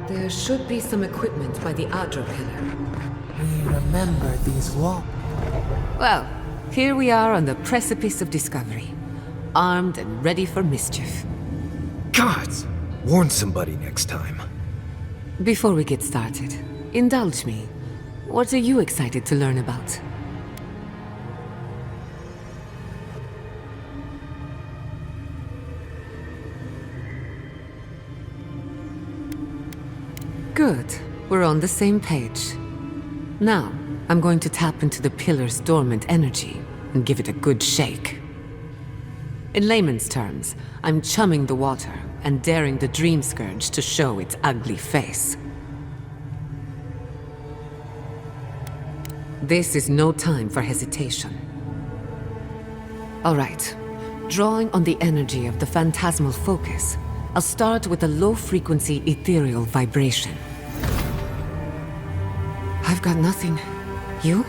There should be some equipment by the Adra pillar. We remember these walls. Well, here we are on the precipice of discovery. Armed and ready for mischief. Gods! Warn somebody next time. Before we get started, indulge me. What are you excited to learn about? Good. We're on the same page. Now, I'm going to tap into the pillar's dormant energy and give it a good shake. In layman's terms, I'm chumming the water and daring the Dream Scourge to show its ugly face. This is no time for hesitation. All right. Drawing on the energy of the phantasmal focus, I'll start with a low-frequency ethereal vibration. I've got nothing. You?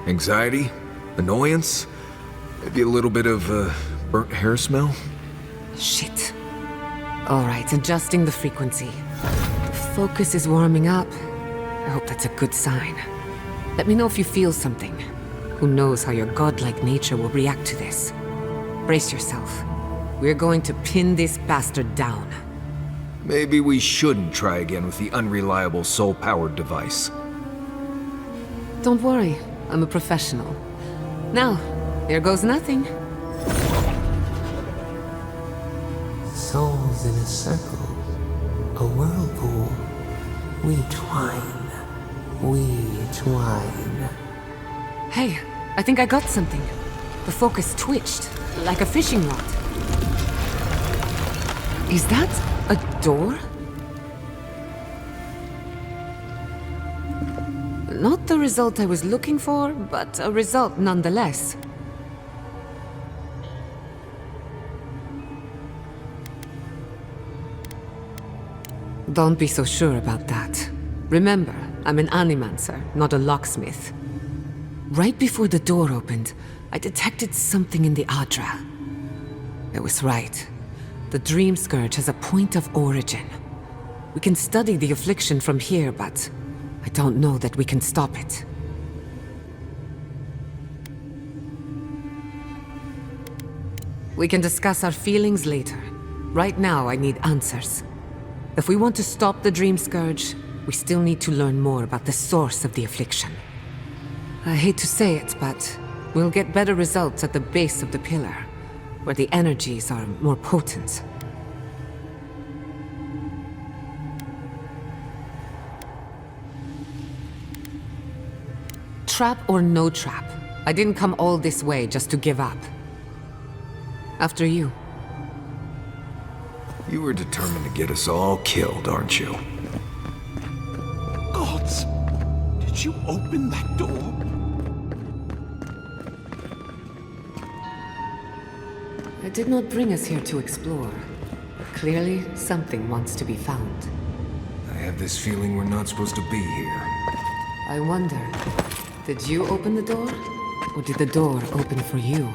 Anxiety? Annoyance? Maybe a little bit of, burnt hair smell? Shit. All right, adjusting the frequency. The focus is warming up. I hope that's a good sign. Let me know if you feel something. Who knows how your godlike nature will react to this. Brace yourself. We're going to pin this bastard down. Maybe we shouldn't try again with the unreliable soul-powered device. Don't worry, I'm a professional. Now, there goes nothing. Souls in a circle, a whirlpool. We twine, we twine. Hey, I think I got something. The focus twitched, like a fishing rod. Is that a door? Not the result I was looking for, but a result nonetheless. Don't be so sure about that. Remember, I'm an animancer, not a locksmith. Right before the door opened, I detected something in the Adra. I was right. The Dream Scourge has a point of origin. We can study the affliction from here, but I don't know that we can stop it. We can discuss our feelings later. Right now, I need answers. If we want to stop the Dream Scourge, we still need to learn more about the source of the affliction. I hate to say it, but we'll get better results at the base of the pillar, where the energies are more potent. Trap or no trap, I didn't come all this way just to give up. After you. You were determined to get us all killed, aren't you? Gods! Did you open that door? I did not bring us here to explore. Clearly, something wants to be found. I have this feeling we're not supposed to be here. I wonder, did you open the door? Or did the door open for you?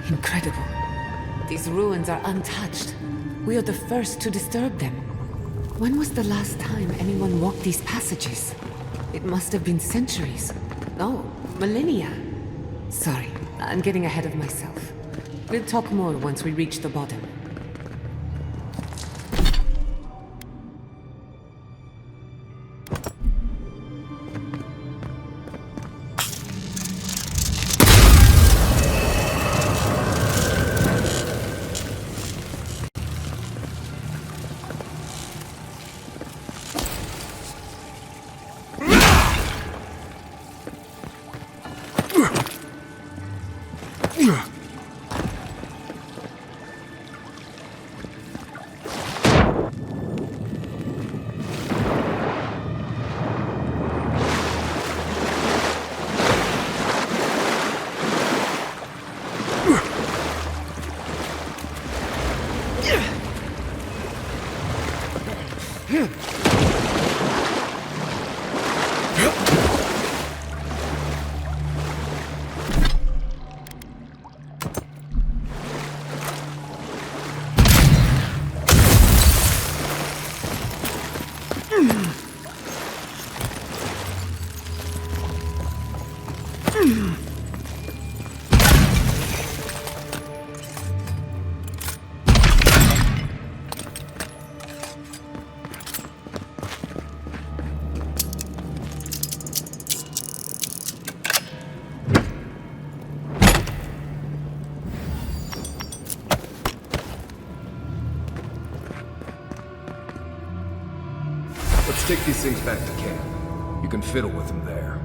Incredible. These ruins are untouched. We are the first to disturb them. When was the last time anyone walked these passages? It must have been centuries. No, millennia. Sorry, I'm getting ahead of myself. We'll talk more once we reach the bottom. Let's take these things back to camp. You can fiddle with them there.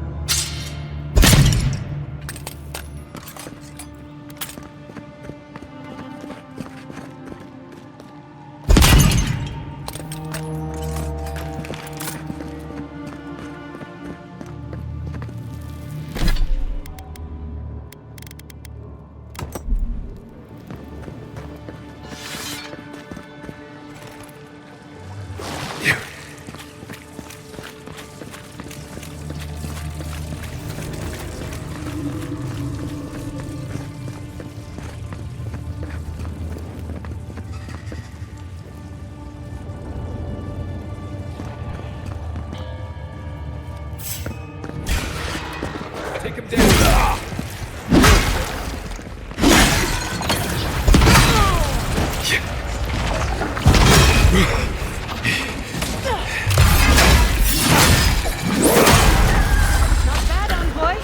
Take him down. Not bad, envoy.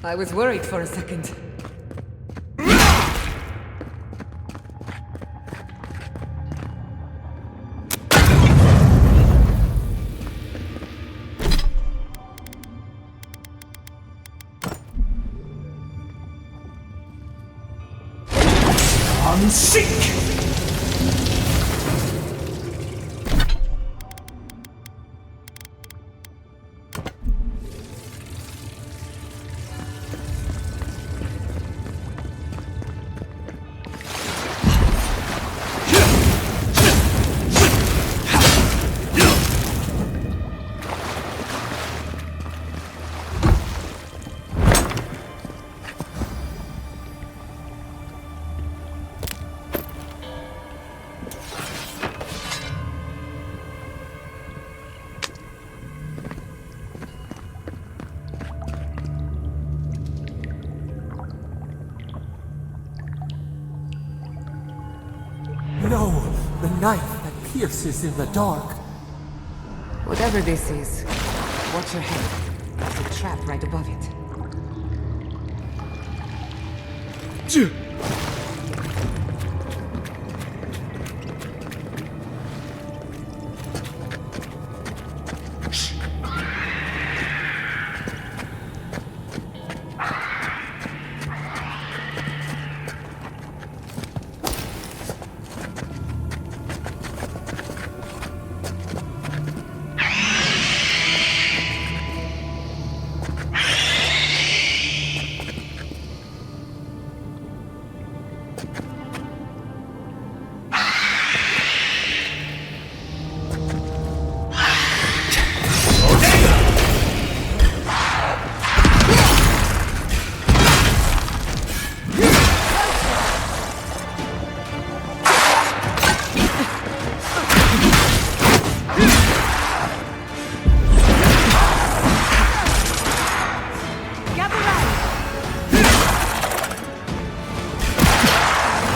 I was worried for a second. Unseek! No, the knife that pierces in the dark. Whatever this is, watch your head. There's a trap right above it.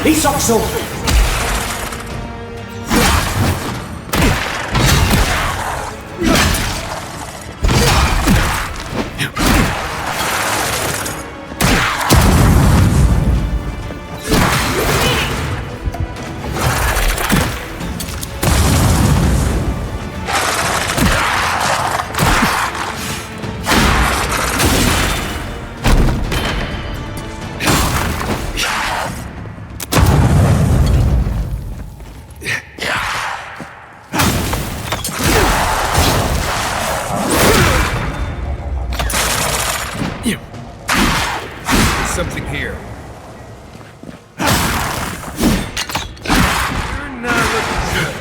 Isokso! Something here. You're not looking good.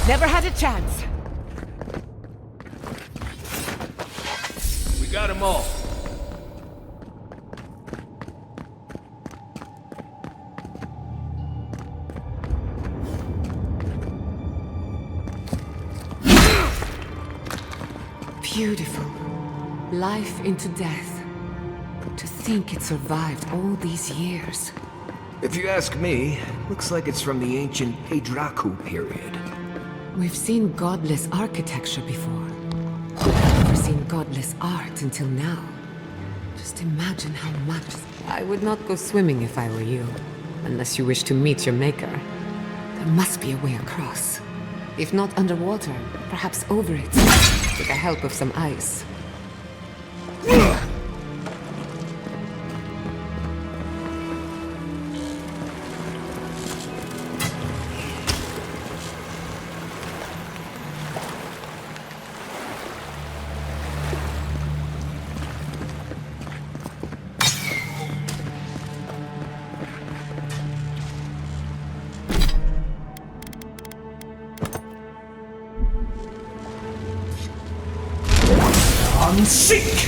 Never had a chance. We got them all. Beautiful. Life into death. To think it survived all these years. If you ask me, looks like it's from the ancient Adraku period. We've seen godless architecture before. I've never seen godless art until now. Just imagine how much... I would not go swimming if I were you. Unless you wish to meet your maker. There must be a way across. If not underwater, perhaps over it. With the help of some ice. Seek!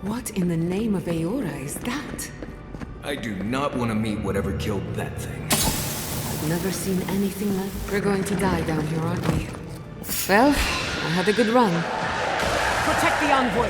What in the name of Aora is that? I do not want to meet whatever killed that thing. I've never seen anything like... We're going to die down here, aren't we? Well, I had a good run. Protect the envoy.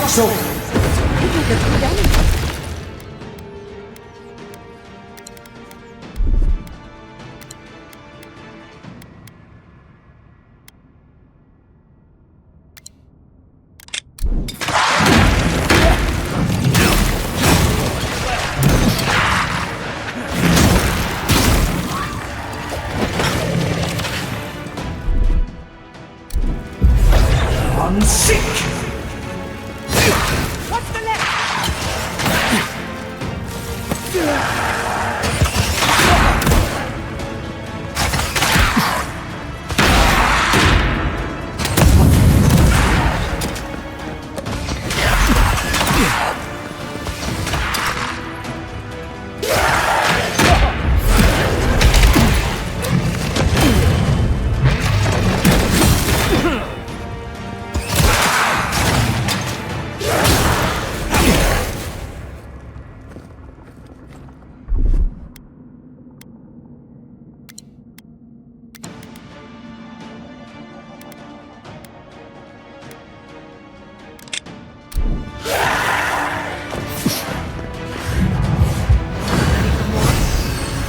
Isokso! I'm sick! What's the left?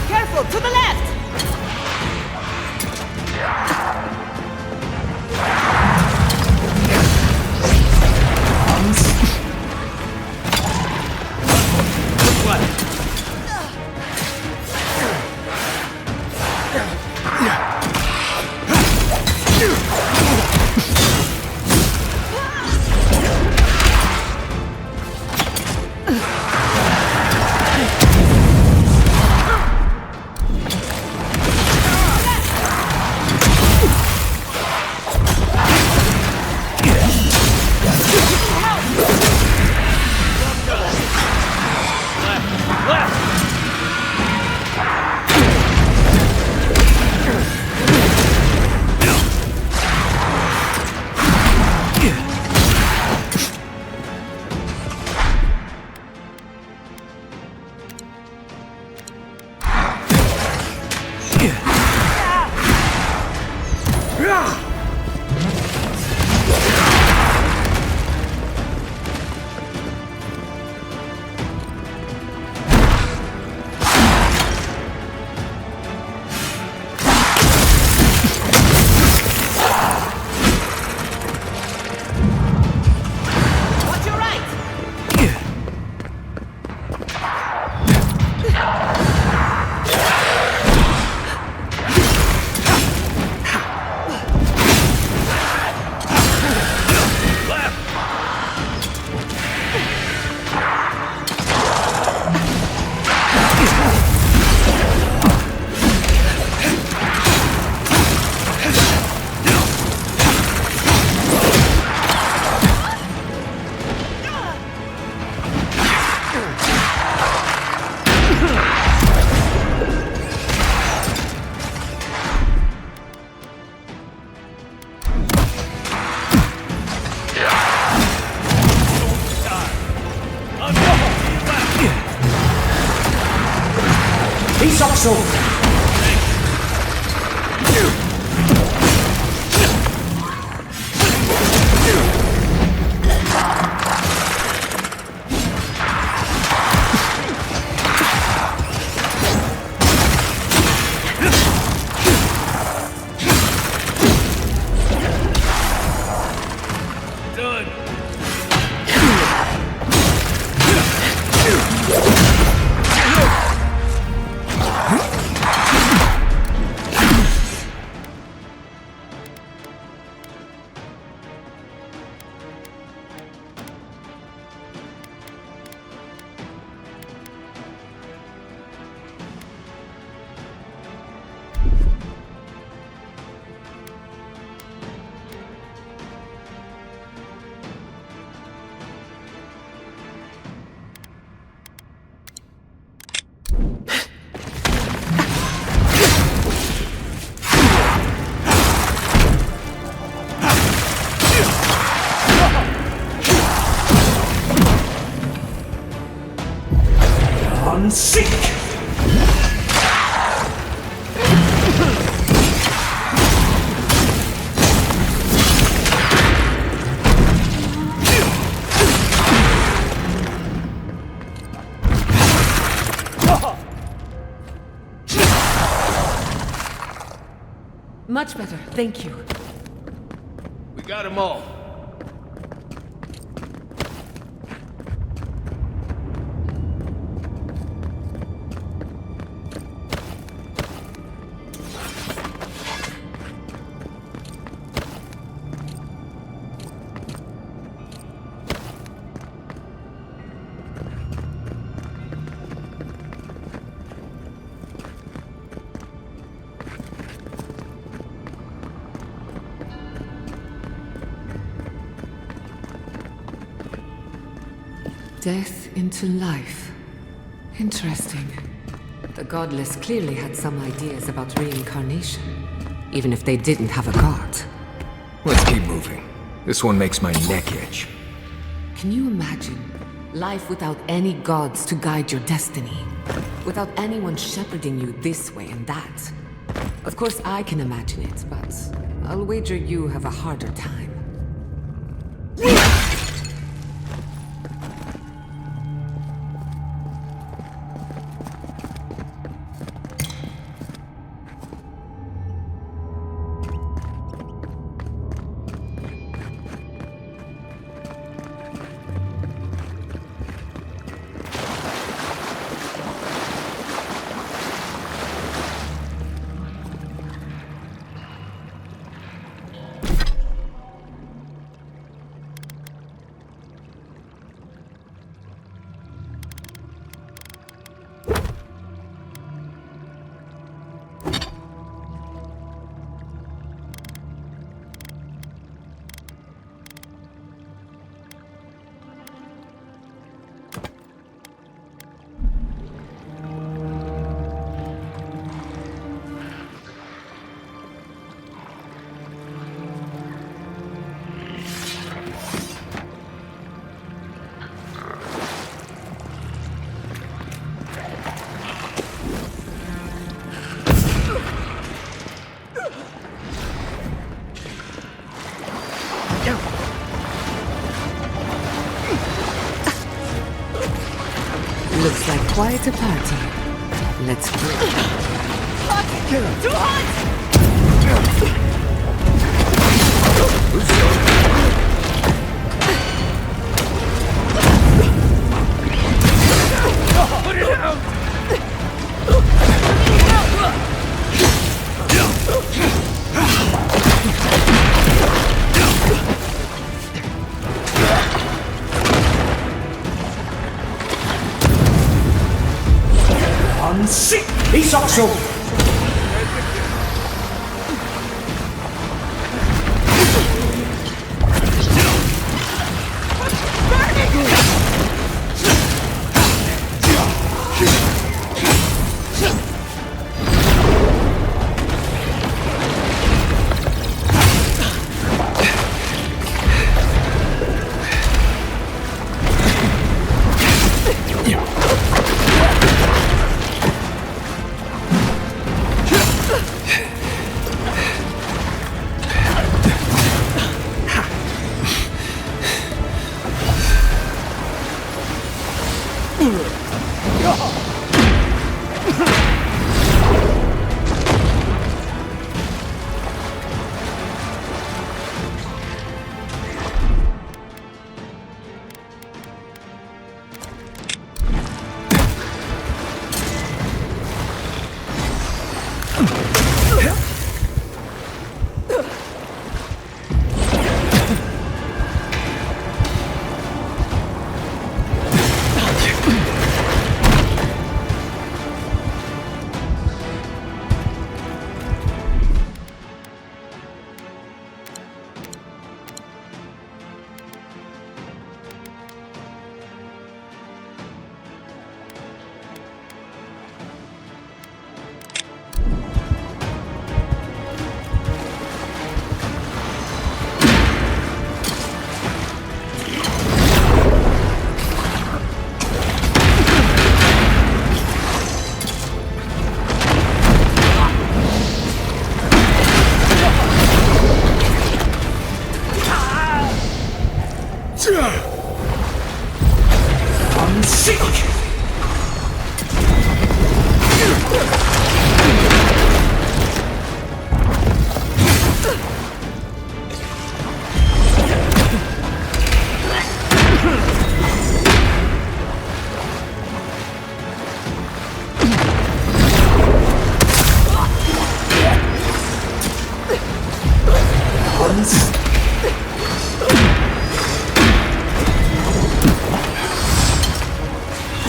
Careful, to the left! Watch your right! Isokso! I'm sick! Much better, thank you. We got them all. Death into life. Interesting. The godless clearly had some ideas about reincarnation, even if they didn't have a god. Let's keep moving. This one makes my neck itch. Can you imagine life without any gods to guide your destiny? Without anyone shepherding you this way and that? Of course I can imagine it, but I'll wager you have a harder time. Looks like quite a party. Let's go. Too hot! Put it out! Sick! He's also...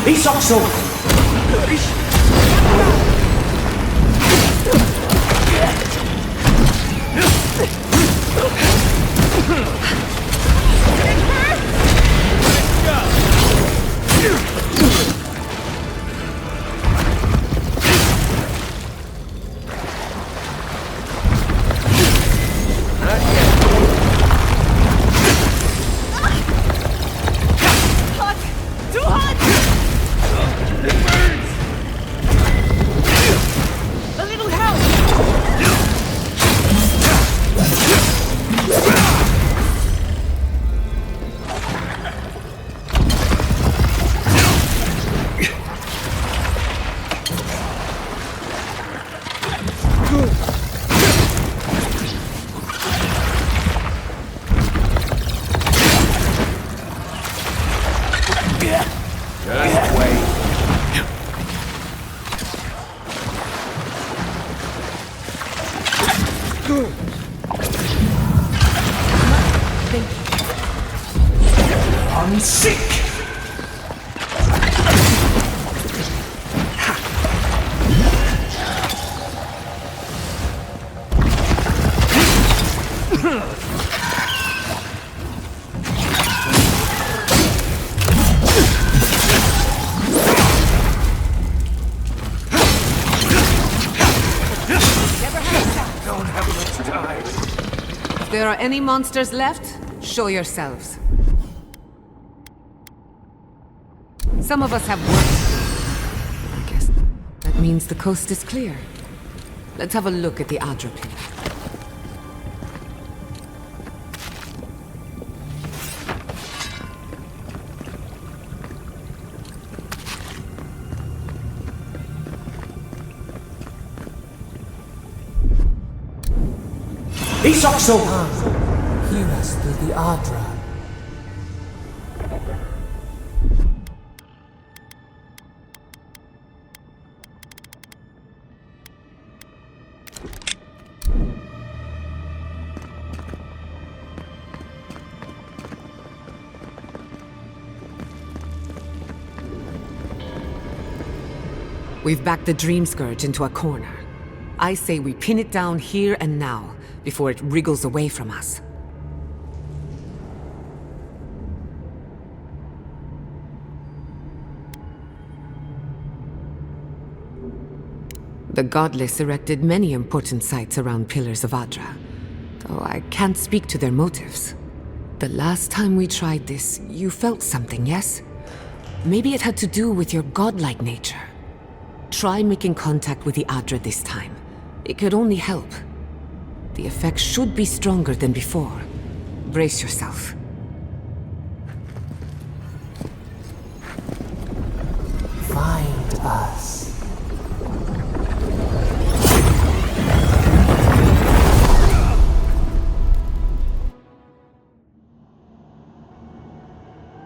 Isokso! I'm sick! If there are any monsters left, show yourselves. Some of us have work. I guess that means the coast is clear. Let's have a look at the Adra pillar. Isokso! Hear us through the Adra. We've backed the Dream Scourge into a corner. I say we pin it down here and now, before it wriggles away from us. The Godless erected many important sites around Pillars of Adra, though I can't speak to their motives. The last time we tried this, you felt something, yes? Maybe it had to do with your godlike nature. Try making contact with the Adra this time. It could only help. The effect should be stronger than before. Brace yourself. Find us.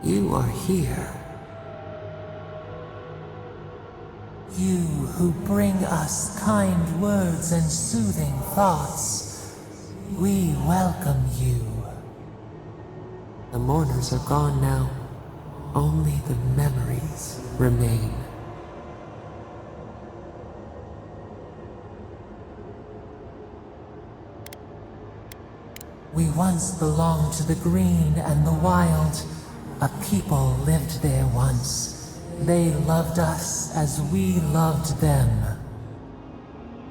You are here. You who bring us kind words and soothing thoughts, we welcome you. The mourners are gone now. Only the memories remain. We once belonged to the green and the wild. A people lived there once. They loved us as we loved them.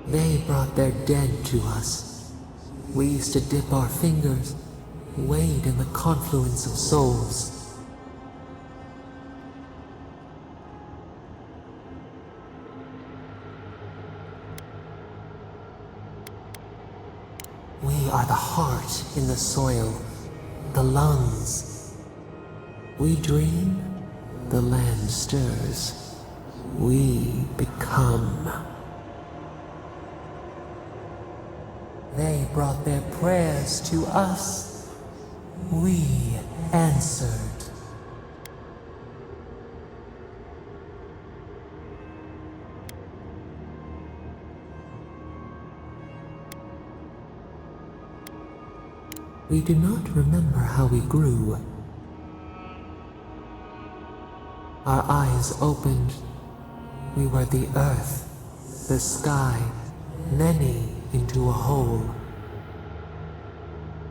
They brought their dead to us. We used to dip our fingers, wade in the confluence of souls. We are the heart in the soil, the lungs. We dream, the land stirs. We become. They brought their prayers to us. We answered. We do not remember how we grew. Our eyes opened. We were the earth, the sky, many into a whole.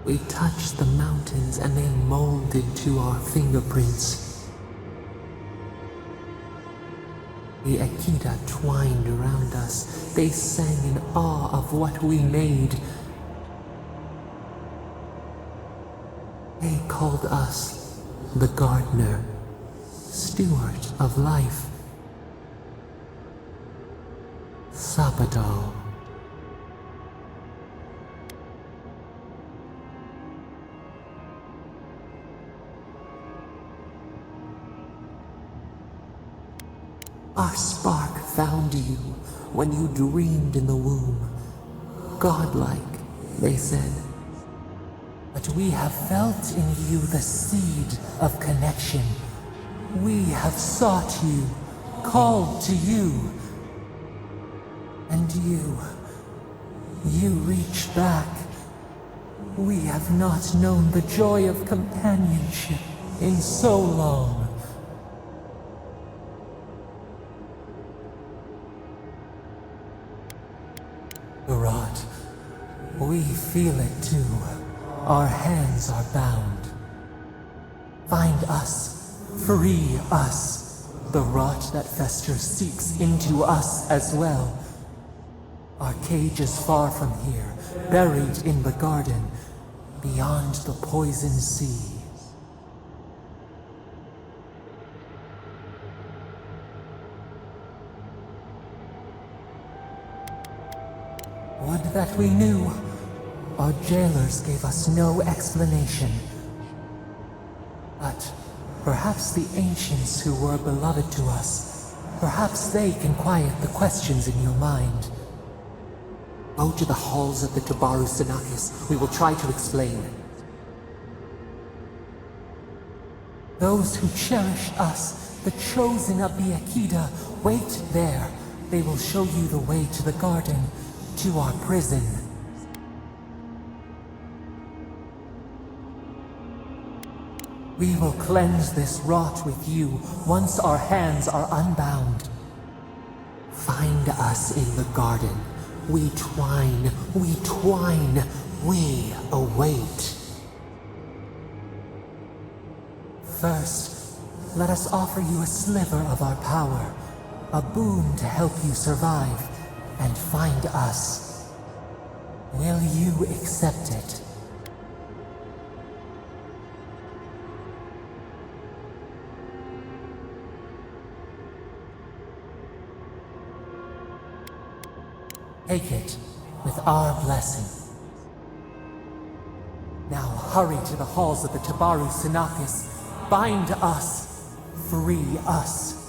We touched the mountains and they molded to our fingerprints. The Akita twined around us. They sang in awe of what we made. They called us the gardener, steward of life. Sabado. Our spark found you when you dreamed in the womb. Godlike, they said. But we have felt in you the seed of connection. We have sought you, called to you. And you reach back. We have not known the joy of companionship in so long. Rod, we feel it too. Our hands are bound. Find us. Free us. The rot that festers seeps into us as well. Our cage is far from here, buried in the garden, beyond the poison sea. Would that we knew. Our jailers gave us no explanation. But perhaps the ancients who were beloved to us, perhaps they can quiet the questions in your mind. Go to the halls of the Tabaru Sinakis. We will try to explain. Those who cherish us, the chosen of the Akita, wait there. They will show you the way to the garden, to our prison. We will cleanse this rot with you once our hands are unbound. Find us in the garden. We twine, we await. First, let us offer you a sliver of our power, a boon to help you survive and find us. Will you accept it? Take it with our blessing. Now hurry to the halls of the Tabaru Sinakis. Bind us. Free us.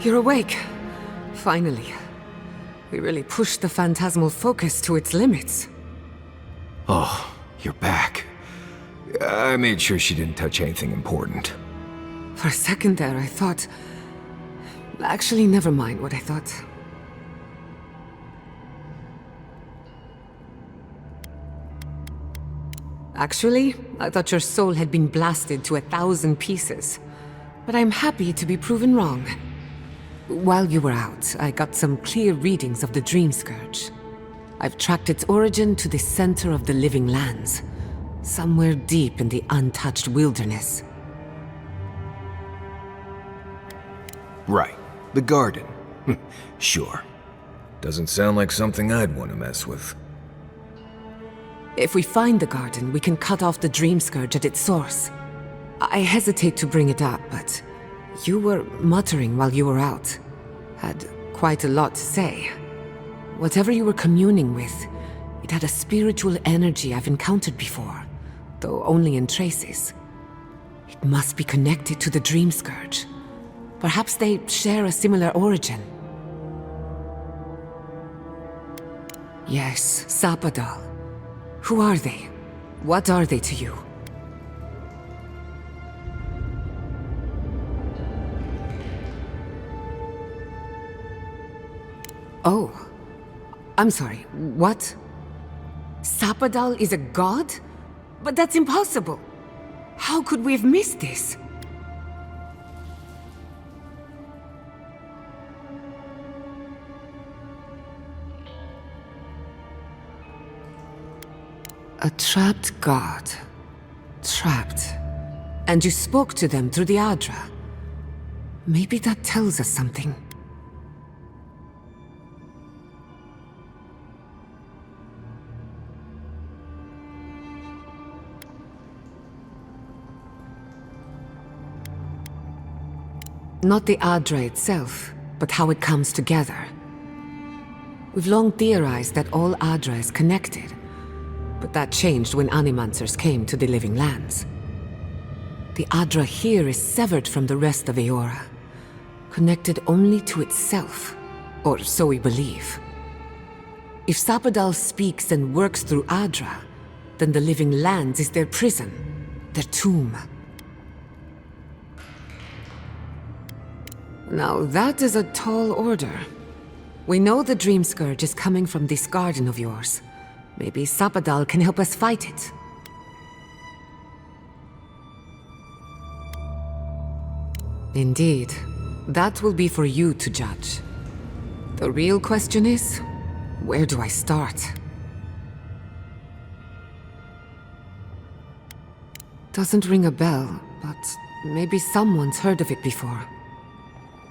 You're awake. Finally. We really pushed the phantasmal focus to its limits. Oh, you're back. I made sure she didn't touch anything important. For a second there, I thought... Actually, never mind what I thought. Actually, I thought your soul had been blasted to 1,000 pieces. But I'm happy to be proven wrong. While you were out, I got some clear readings of the Dream Scourge. I've tracked its origin to the center of the living lands, somewhere deep in the untouched wilderness. Right. The garden. Sure. Doesn't sound like something I'd want to mess with. If we find the garden, we can cut off the Dream Scourge at its source. I hesitate to bring it up, but you were muttering while you were out. had quite a lot to say. Whatever you were communing with, it had a spiritual energy I've encountered before, though only in traces. It must be connected to the Dream Scourge. Perhaps they share a similar origin. Yes, Sapadal. Who are they? What are they to you? Oh. I'm sorry, what? Sapadal is a god? But that's impossible! How could we have missed this? A trapped god. Trapped. And you spoke to them through the Adra. Maybe that tells us something. Not the Adra itself, but how it comes together. We've long theorized that all Adra is connected, but that changed when Animancers came to the Living Lands. The Adra here is severed from the rest of Eora, connected only to itself, or so we believe. If Sapadal speaks and works through Adra, then the Living Lands is their prison, their tomb. Now that is a tall order. We know the Dream Scourge is coming from this garden of yours. Maybe Sapadal can help us fight it. Indeed. That will be for you to judge. The real question is, where do I start? Doesn't ring a bell, but maybe someone's heard of it before.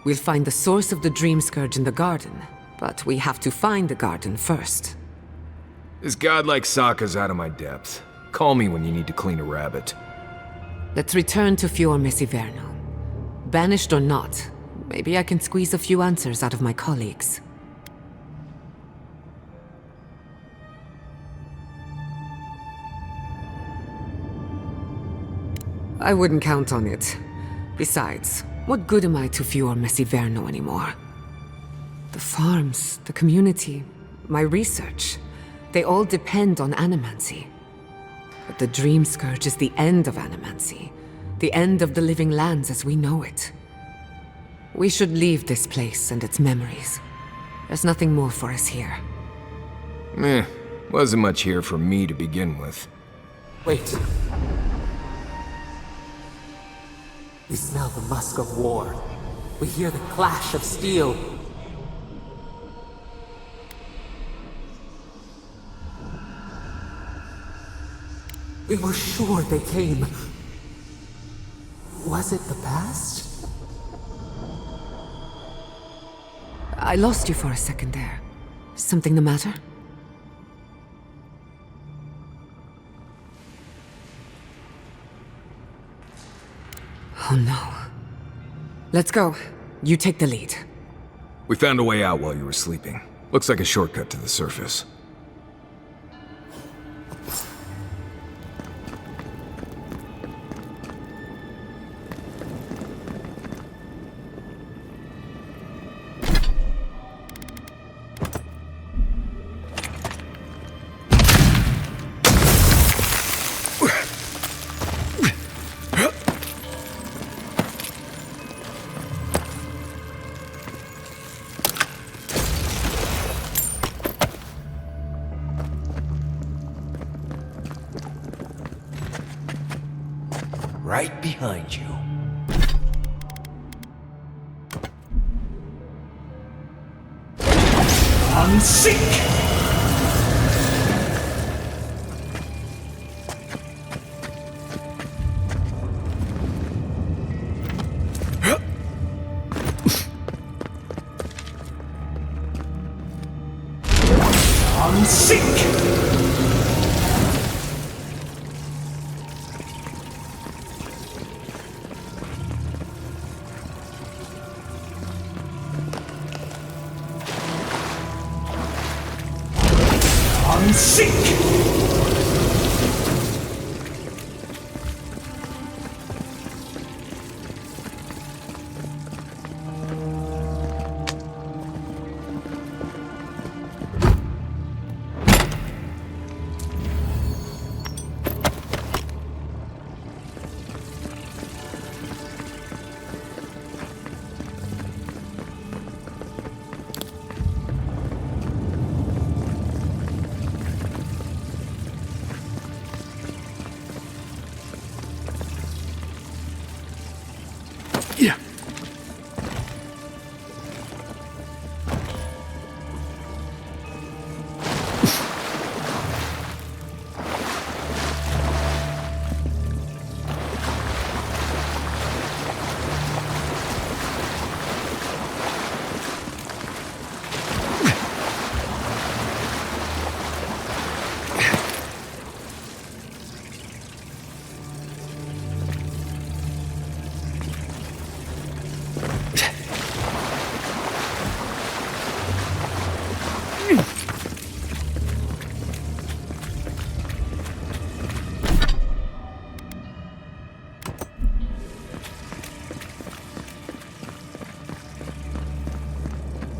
We'll find the source of the Dream Scourge in the garden, but we have to find the garden first. This godlike Sokka's out of my depth. Call me when you need to clean a rabbit. Let's return to Fior Mesiverno. Banished or not, maybe I can squeeze a few answers out of my colleagues. I wouldn't count on it. Besides, what good am I to Fior Mesiverno anymore? The farms, the community, my research, they all depend on animancy. But the Dream Scourge is the end of animancy, the end of the Living Lands as we know it. We should leave this place and its memories. There's nothing more for us here. Wasn't much here for me to begin with. Wait. We smell the musk of war. We hear the clash of steel. We were sure they came. Was it the past? I lost you for a second there. Something the matter? Oh no. Let's go. You take the lead. We found a way out while you were sleeping. Looks like a shortcut to the surface. Right behind you. Unseek! Seek! Yeah.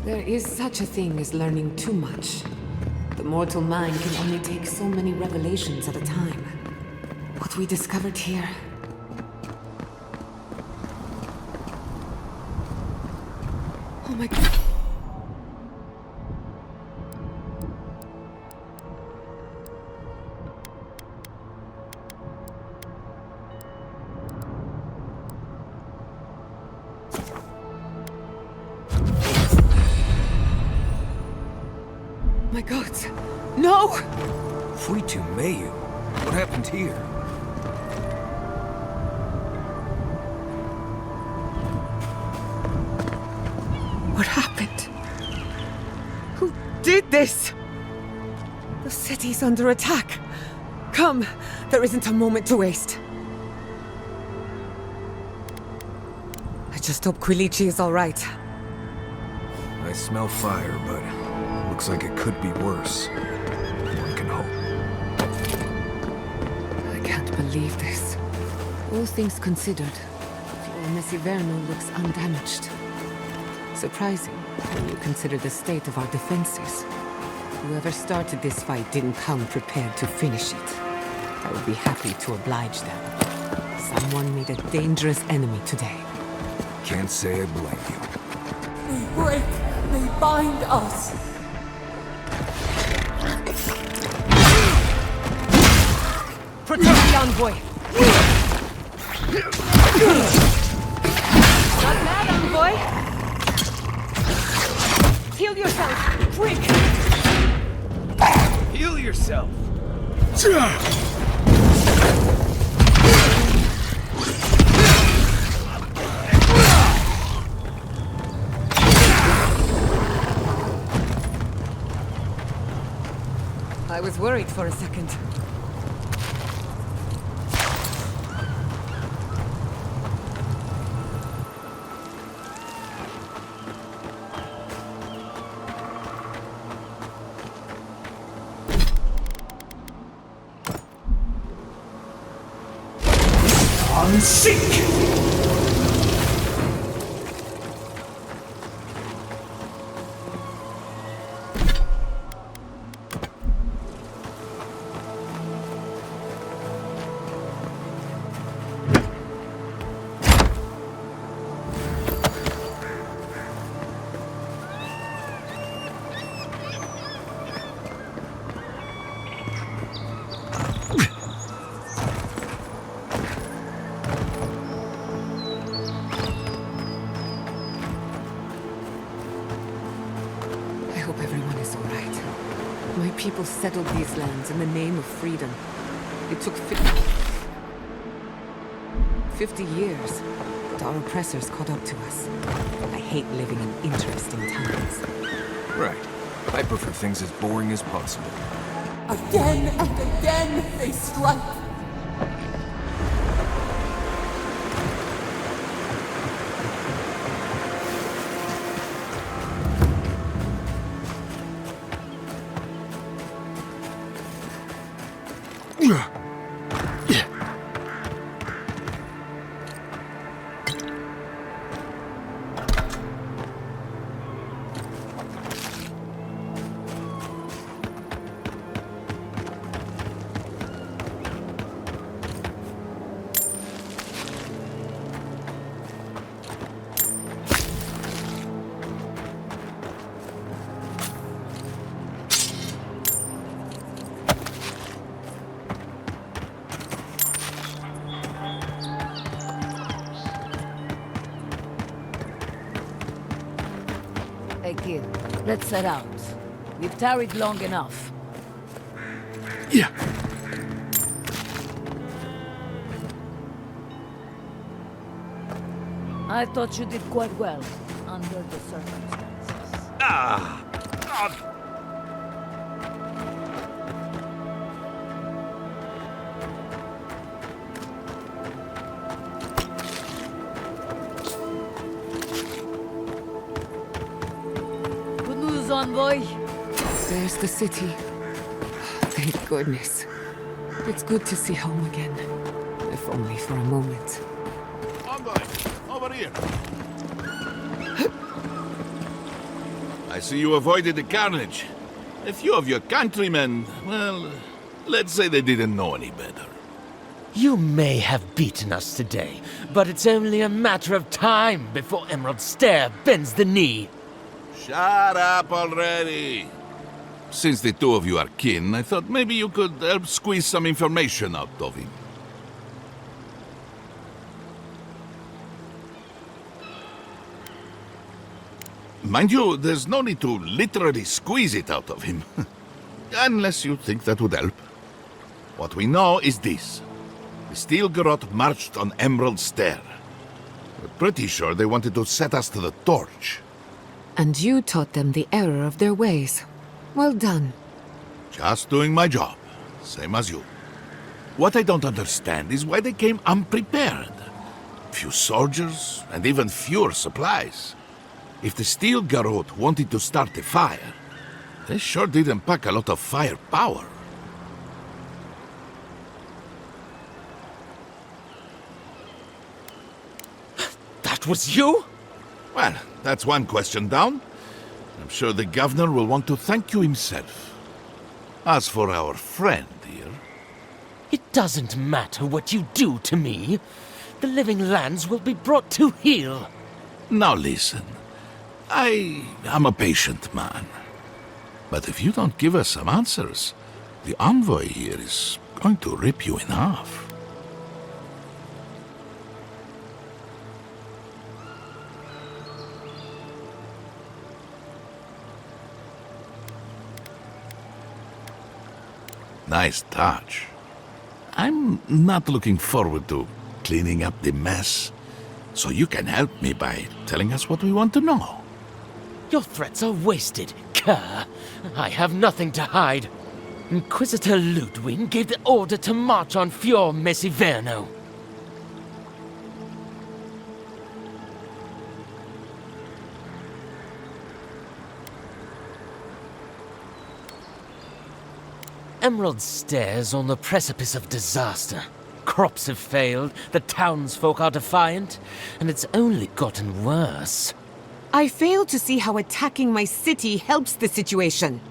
There is such a thing as learning too much. The mortal mind can only take so many revelations at a time. What we discovered here... Oh my god. My god. No! Fuitu Mayu? What happened here? What happened? Who did this? The city's under attack. Come, there isn't a moment to waste. I just hope Quilichi is all right. I smell fire, but looks like it could be worse. One can hope. I can't believe this. All things considered, Fior Messiverno looks undamaged. Surprising, when you consider the state of our defenses. Whoever started this fight didn't come prepared to finish it. I would be happy to oblige them. Someone made a dangerous enemy today. Can't say I blame you. They break, they bind us. Protect the envoy! Not bad, envoy! Heal yourself! Quick! Heal yourself! I was worried for a second. Seek! I hope everyone is all right. My people settled these lands in the name of freedom. It took 50 years, but our oppressors caught up to us. I hate living in interesting times. Right. I prefer things as boring as possible. Again and again they strike. Tranquil. Let's set out. We've tarried long enough. Yeah. I thought you did quite well, under the circumstances. Ah! God. Good news, envoy. There's the city. Thank goodness. It's good to see home again. If only for a moment. Envoy, over here. I see you avoided the carnage. A few of your countrymen, well, let's say they didn't know any better. You may have beaten us today, but it's only a matter of time before Emerald Stair bends the knee. Shut up already. Since the two of you are kin, I thought maybe you could help squeeze some information out of him. Mind you, there's no need to literally squeeze it out of him. Unless you think that would help. What we know is this. The Steel Garrote marched on Emerald Stair. We're pretty sure they wanted to set us to the torch. And you taught them the error of their ways. Well done. Just doing my job, same as you. What I don't understand is why they came unprepared. Few soldiers, and even fewer supplies. If the Steel Garrote wanted to start a fire, they sure didn't pack a lot of firepower. That was you? Well, that's one question down. I'm sure the governor will want to thank you himself. As for our friend here... It doesn't matter what you do to me. The living lands will be brought to heel. Now listen, I am a patient man. But if you don't give us some answers, the envoy here is going to rip you in half. Nice touch. I'm not looking forward to cleaning up the mess, so you can help me by telling us what we want to know. Your threats are wasted, cur. I have nothing to hide. Inquisitor Ludwig gave the order to march on Fior Mesiverno. Emerald Stair's on the precipice of disaster. Crops have failed, the townsfolk are defiant, and it's only gotten worse. I fail to see how attacking my city helps the situation.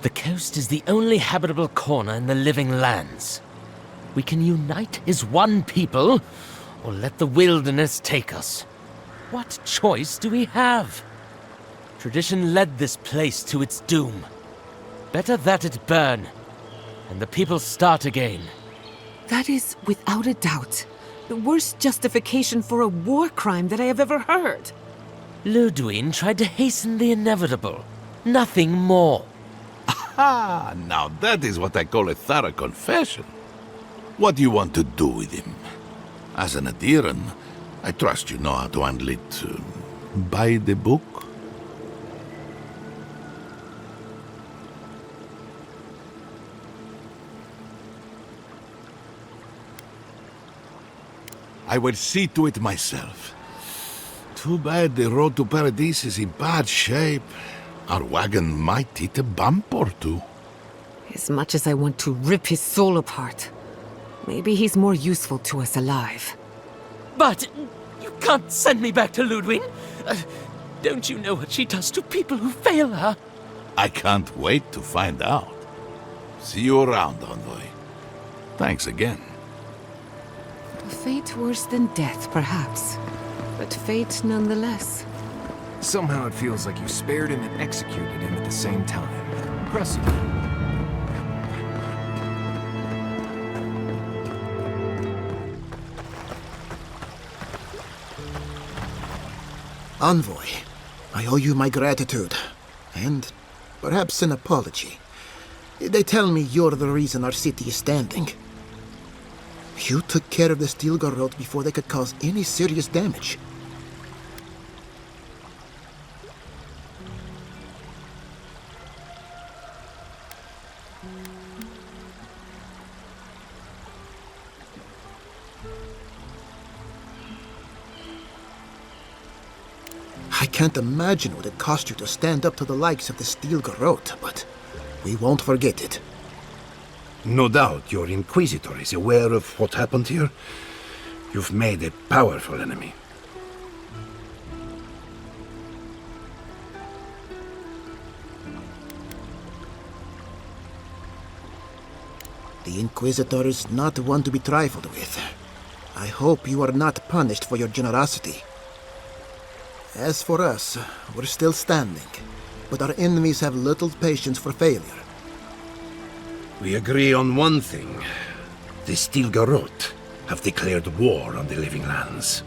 The coast is the only habitable corner in the living lands. We can unite as one people, or let the wilderness take us. What choice do we have? Tradition led this place to its doom. Better that it burn, and the people start again. That is, without a doubt, the worst justification for a war crime that I have ever heard. Ludwig tried to hasten the inevitable. Nothing more. Ah, now that is what I call a thorough confession. What do you want to do with him? As an adherent, I trust you know how to handle it by the book. I will see to it myself. Too bad the road to Paradise is in bad shape. Our wagon might hit a bump or two. As much as I want to rip his soul apart, maybe he's more useful to us alive. But you can't send me back to Ludwig. Don't you know what she does to people who fail her? I can't wait to find out. See you around, Envoy. Thanks again. A fate worse than death, perhaps. But fate nonetheless. Somehow it feels like you spared him and executed him at the same time. Impressive. Envoy, I owe you my gratitude, and perhaps an apology. They tell me you're the reason our city is standing. You took care of the steel garrote before they could cause any serious damage. I can't imagine what it cost you to stand up to the likes of the steel garrote, but we won't forget it. No doubt your Inquisitor is aware of what happened here. You've made a powerful enemy. The Inquisitor is not one to be trifled with. I hope you are not punished for your generosity. As for us, we're still standing, but our enemies have little patience for failure. We agree on one thing. The Steel Garrote have declared war on the Living Lands.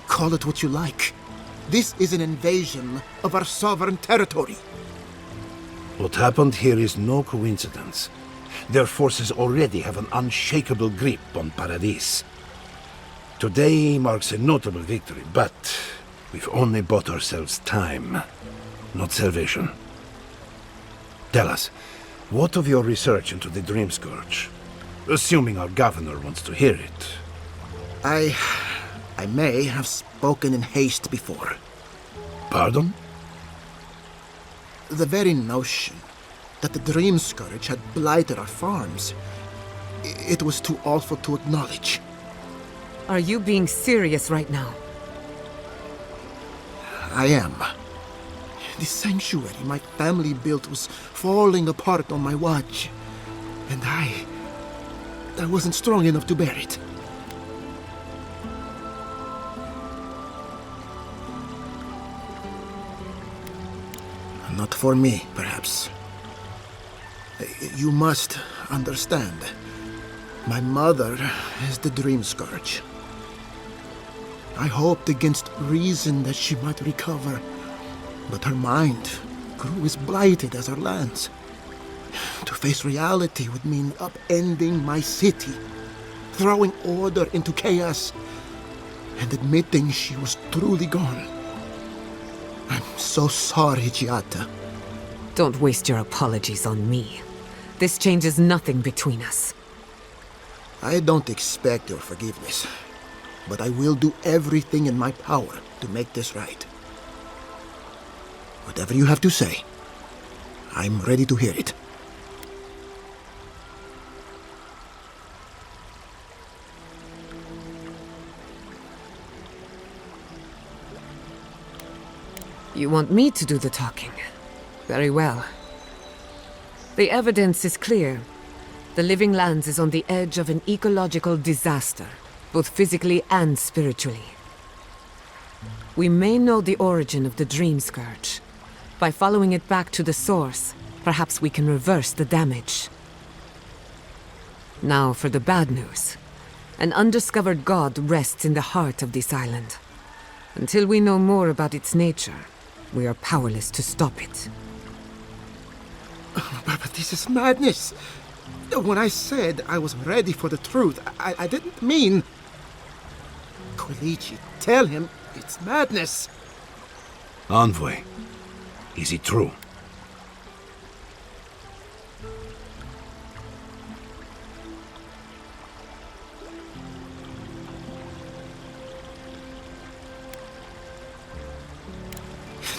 Call it what you like. This is an invasion of our sovereign territory. What happened here is no coincidence. Their forces already have an unshakable grip on Paradis. Today marks a notable victory, but we've only bought ourselves time, not salvation. Tell us, what of your research into the Dream Scourge? Assuming our governor wants to hear it. I may have spoken in haste before. Pardon? The very notion that the Dream Scourge had blighted our farms, it was too awful to acknowledge. Are you being serious right now? I am. The sanctuary my family built was falling apart on my watch, and I wasn't strong enough to bear it. Not for me, perhaps. You must understand. My mother is the Dream Scourge. I hoped against reason that she might recover, but her mind grew as blighted as her lands. To face reality would mean upending my city, throwing order into chaos, and admitting she was truly gone. I'm so sorry, Giata. Don't waste your apologies on me. This changes nothing between us. I don't expect your forgiveness, but I will do everything in my power to make this right. Whatever you have to say, I'm ready to hear it. You want me to do the talking? Very well. The evidence is clear. The Living Lands is on the edge of an ecological disaster, both physically and spiritually. We may know the origin of the Dream Scourge. By following it back to the source, perhaps we can reverse the damage. Now for the bad news. An undiscovered god rests in the heart of this island. Until we know more about its nature, we are powerless to stop it. But this is madness. When I said I was ready for the truth, I didn't mean... Quilici, tell him it's madness. Envoy, is it true?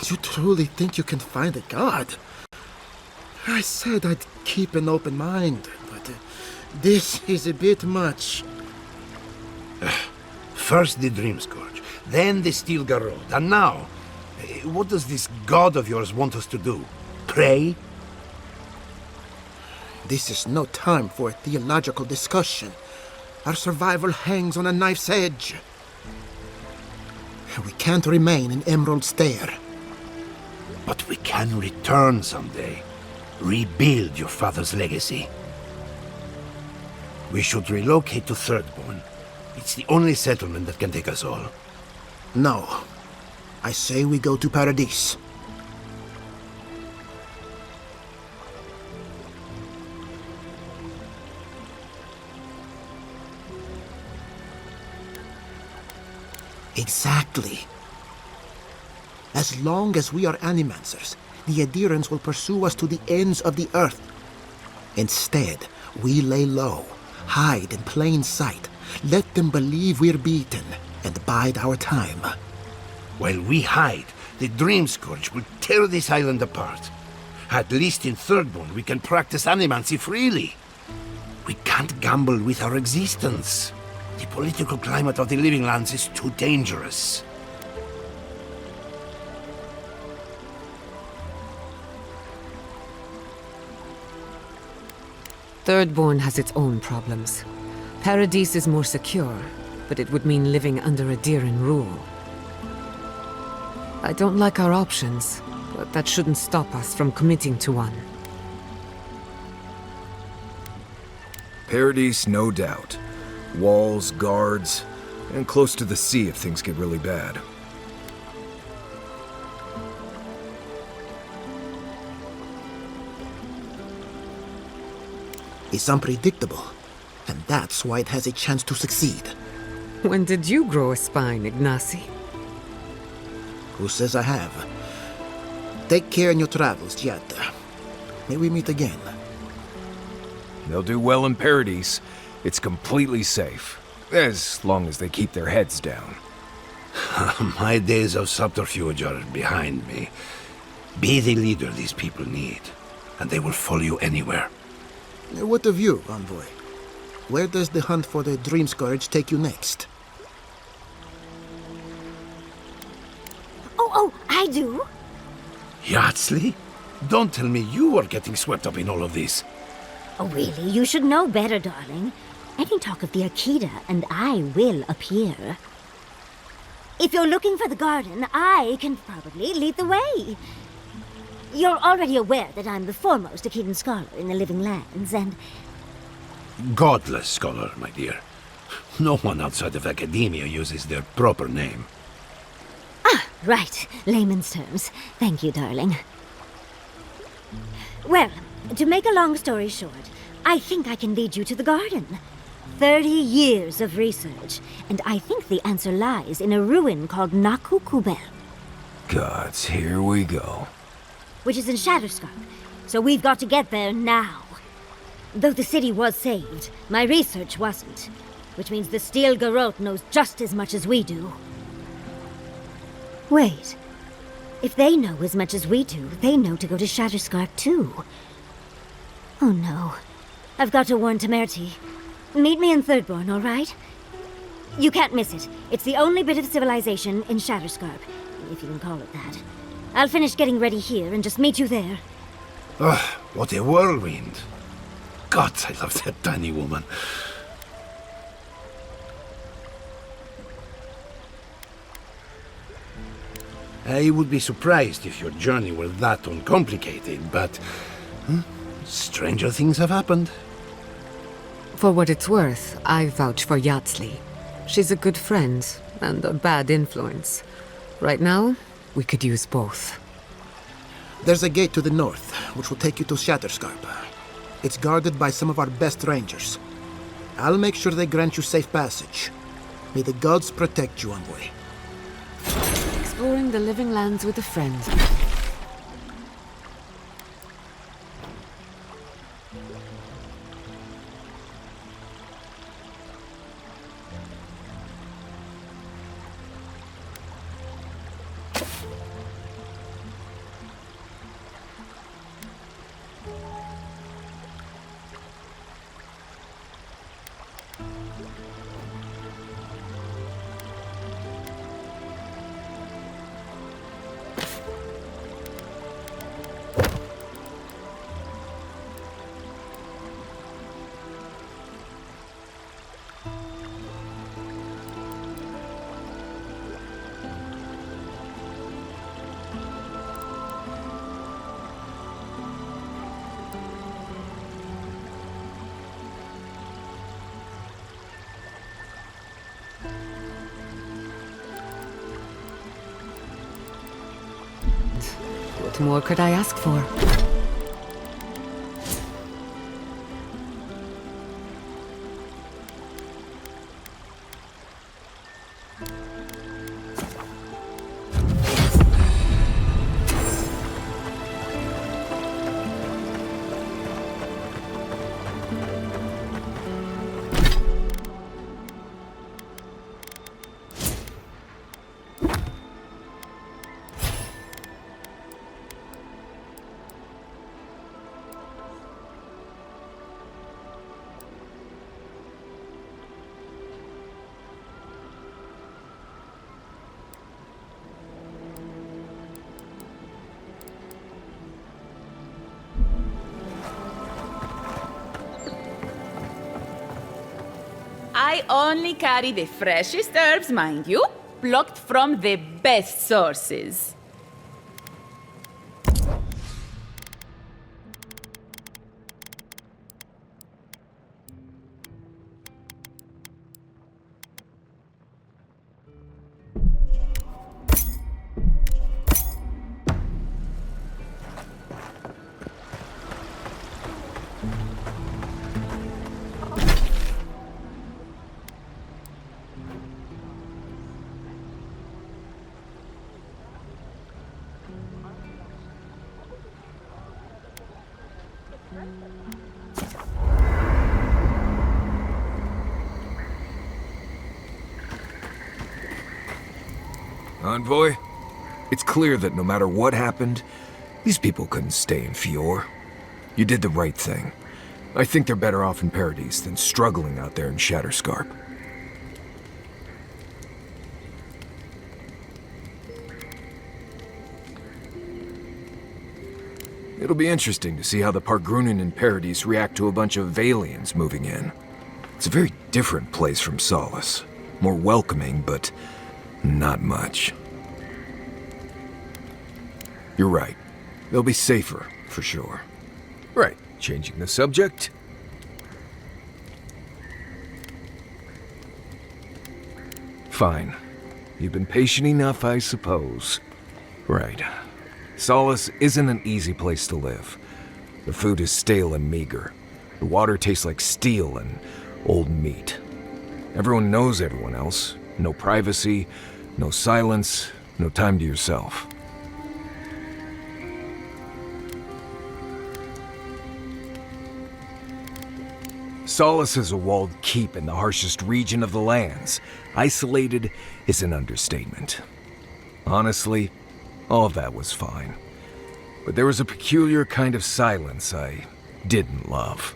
You truly think you can find a god? I said I'd keep an open mind, but this is a bit much. First the Dream Scourge, then the Steel Garrote, and now, what does this god of yours want us to do? Pray? This is no time for a theological discussion. Our survival hangs on a knife's edge. We can't remain in Emerald Stair. But we can return someday. Rebuild your father's legacy. We should relocate to Thirdborn. It's the only settlement that can take us all. No. I say we go to Paradise. Exactly. As long as we are Animancers, the Adherents will pursue us to the ends of the earth. Instead, we lay low, hide in plain sight, let them believe we're beaten, and bide our time. While we hide, the Dream Scourge will tear this island apart. At least in Thirdborn, we can practice animancy freely. We can't gamble with our existence. The political climate of the Living Lands is too dangerous. Thirdborn has its own problems. Paradise is more secure, but it would mean living under Adhiran rule. I don't like our options, but that shouldn't stop us from committing to one. Paradise, no doubt. Walls, guards, and close to the sea if things get really bad. It's unpredictable, and that's why it has a chance to succeed. When did you grow a spine, Ignacy? Who says I have? Take care in your travels, Giada. May we meet again. They'll do well in Paradise. It's completely safe, as long as they keep their heads down. My days of subterfuge are behind me. Be the leader these people need, and they will follow you anywhere. What of you, Envoy? Where does the hunt for the Dream Scourge take you next? Oh, I do. Yardsley? Don't tell me you are getting swept up in all of this. Oh, really? You should know better, darling. Any talk of the Akita, and I will appear. If you're looking for the garden, I can probably lead the way. You're already aware that I'm the foremost Akitan scholar in the Living Lands, and... Godless scholar, my dear. No one outside of academia uses their proper name. Ah, right. Layman's terms. Thank you, darling. Well, to make a long story short, I think I can lead you to the garden. 30 years of research, and I think the answer lies in a ruin called Naku Tedek, Gods, here we go. which is in Shatterscarp. So we've got to get there now. Though the city was saved, my research wasn't, which means the Steel Garrote knows just as much as we do. Wait. If they know as much as we do, they know to go to Shatterscarp too. Oh no. I've got to warn Temerity. Meet me in Thirdborn, all right? You can't miss it. It's the only bit of civilization in Shatterscarp, if you can call it that. I'll finish getting ready here and just meet you there. Ugh, what a whirlwind. God, I love that tiny woman. I would be surprised if your journey were that uncomplicated, but... stranger things have happened. For what it's worth, I vouch for Yardsley. She's a good friend, and a bad influence. Right now, we could use both. There's a gate to the north, which will take you to Shatterscarp. It's guarded by some of our best rangers. I'll make sure they grant you safe passage. May the gods protect you, Envoy. Exploring the Living Lands with a friend. more could I ask for? I only carry the freshest herbs, mind you, plucked from the best sources. Envoy, it's clear that no matter what happened, these people couldn't stay in Fior. You did the right thing. I think they're better off in Paradise than struggling out there in Shatterscarp. It'll be interesting to see how the Pargrunen in Paradise react to a bunch of aliens moving in. It's a very different place from Solace. More welcoming, but not much. You're right. They'll be safer, for sure. Right, changing the subject. Fine. You've been patient enough, I suppose. Right. Solace isn't an easy place to live. The food is stale and meager. The water tastes like steel and old meat. Everyone knows everyone else. No privacy, no silence, no time to yourself. Solace is a walled keep in the harshest region of the lands. Isolated is an understatement. Honestly, all of that was fine. But there was a peculiar kind of silence I didn't love.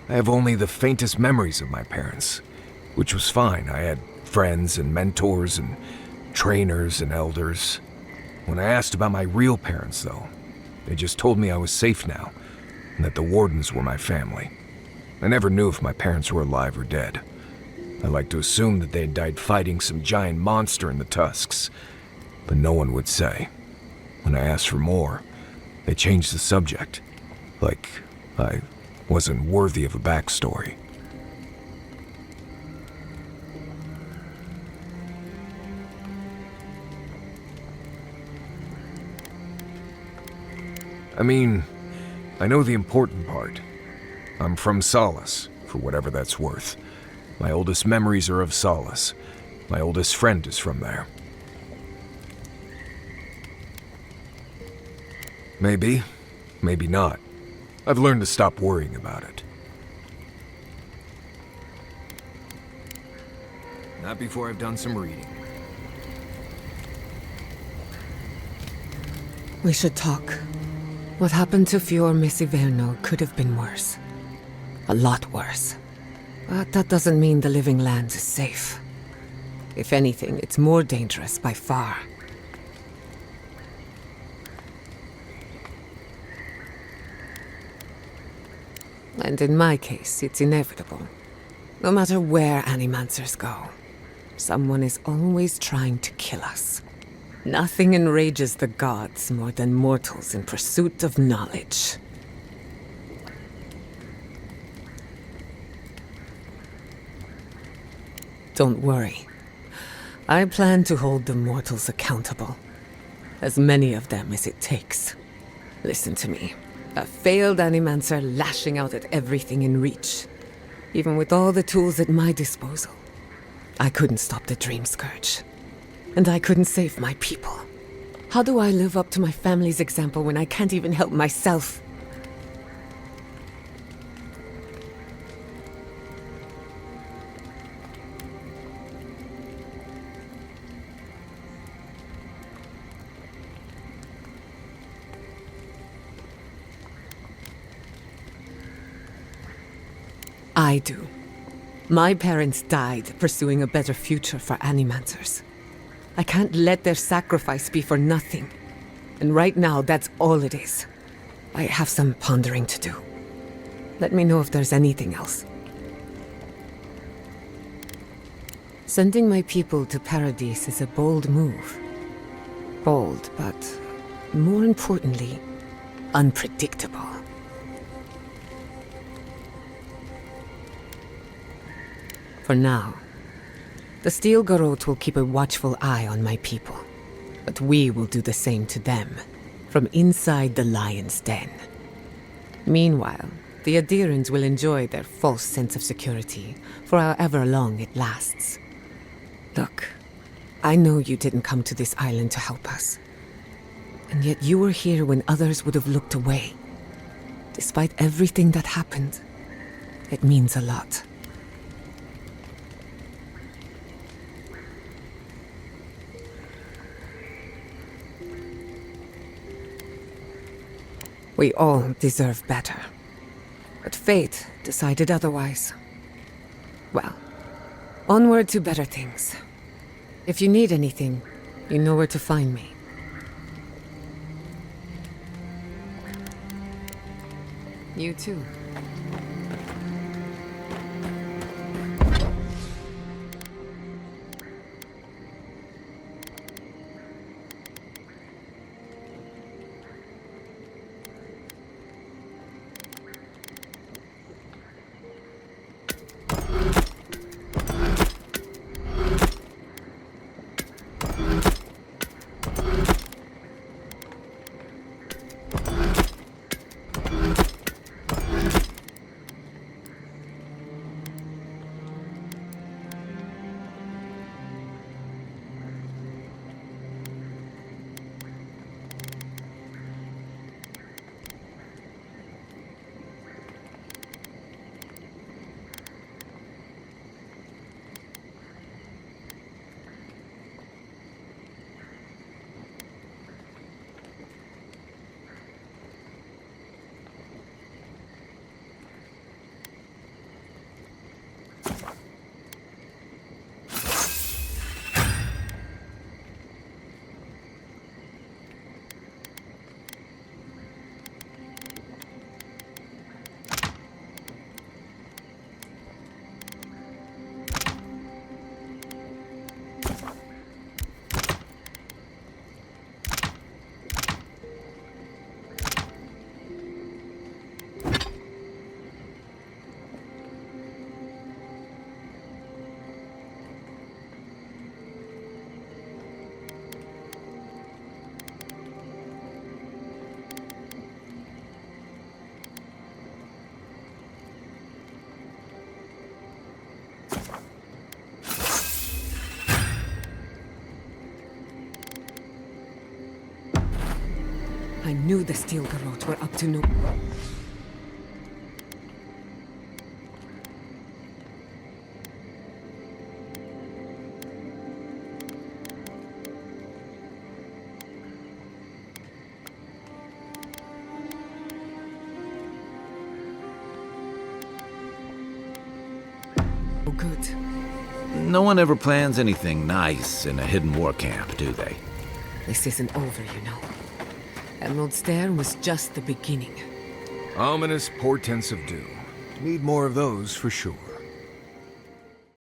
I have only the faintest memories of my parents, which was fine. I had friends and mentors and trainers and elders. When I asked about my real parents, though, they just told me I was safe now, and that the Wardens were my family. I never knew if my parents were alive or dead. I like to assume that they had died fighting some giant monster in the Tusks, but no one would say. When I asked for more, they changed the subject, like I wasn't worthy of a backstory. I mean, I know the important part. I'm from Solace, for whatever that's worth. My oldest memories are of Solace. My oldest friend is from there. Maybe, maybe not. I've learned to stop worrying about it. Not before I've done some reading. We should talk. What happened to Fior Messiverno could have been worse. A lot worse. But that doesn't mean the Living Lands is safe. If anything, it's more dangerous by far. And in my case, it's inevitable. No matter where Animancers go, someone is always trying to kill us. Nothing enrages the gods more than mortals in pursuit of knowledge. Don't worry. I plan to hold the mortals accountable. As many of them as it takes. Listen to me. A failed Animancer lashing out at everything in reach. Even with all the tools at my disposal. I couldn't stop the Dream Scourge. And I couldn't save my people. How do I live up to my family's example when I can't even help myself? I do. My parents died pursuing a better future for Animancers. I can't let their sacrifice be for nothing. And right now, that's all it is. I have some pondering to do. Let me know if there's anything else. Sending my people to Paradise is a bold move. Bold, but more importantly, unpredictable. For now, the Steel Garrote will keep a watchful eye on my people. But we will do the same to them, from inside the lion's den. Meanwhile, the Adherents will enjoy their false sense of security for however long it lasts. Look, I know you didn't come to this island to help us. And yet you were here when others would have looked away. Despite everything that happened, it means a lot. We all deserve better. But fate decided otherwise. Well, onward to better things. If you need anything, you know where to find me. You too. I knew the Steel Garrote were up to no... Oh, good. No one ever plans anything nice in a hidden war camp, do they? This isn't over, you know. Emerald Stair was just the beginning. Ominous portents of doom. Need more of those for sure.